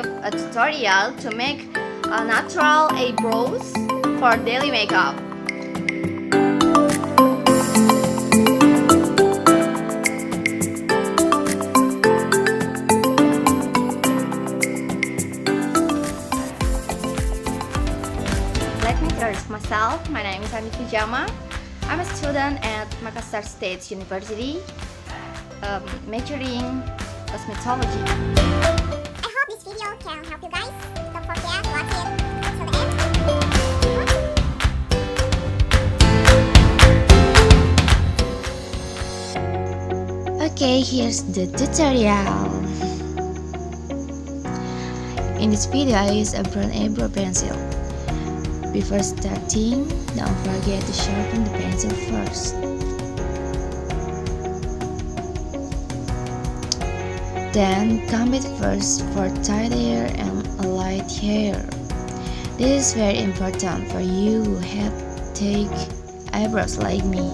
give a tutorial to make natural eyebrows for daily makeup. Let me introduce myself. My name is Pujama. I'm a student at Makassar State University, majoring cosmetology. I hope this video can help you guys. Don't forget to watch it until the end. Okay, here's the tutorial. In this video, I use a brown eyebrow pencil. Before starting, don't forget to sharpen the pencil first. Then comb it first for tight hair and light hair. This is very important for you who have thick eyebrows like me.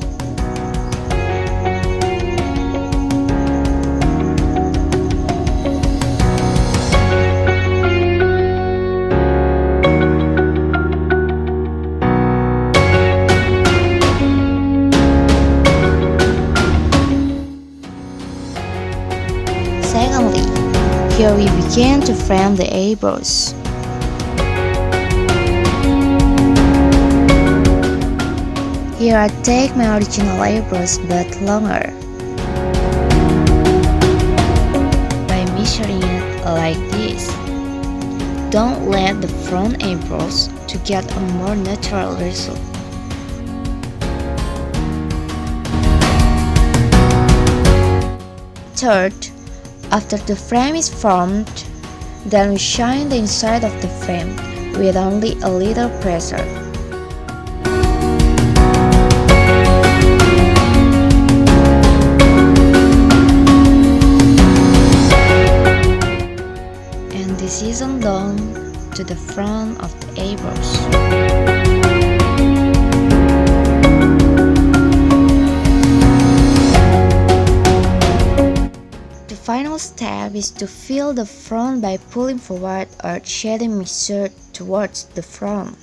Secondly, here we begin to frame the eyebrows. Here I take my original eyebrows but longer. By measuring it like this. Don't let the front eyebrows to get a more natural result. Third, after the frame is formed, then we shine the inside of the frame with only a little pressure. And this is undone to the front of the eyebrows. The final step is to fill the front by pulling forward or shading mixture towards the front.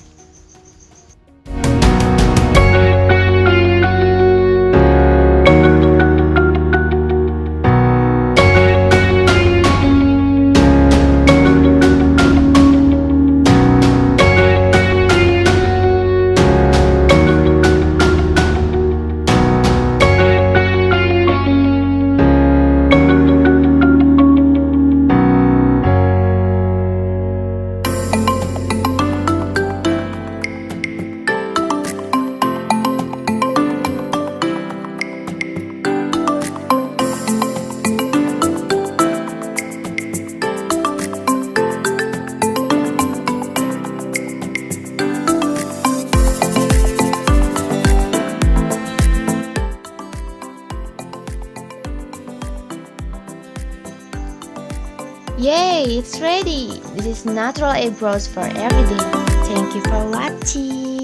Yay, it's ready! This is natural eyebrows for everyday. Thank you for watching.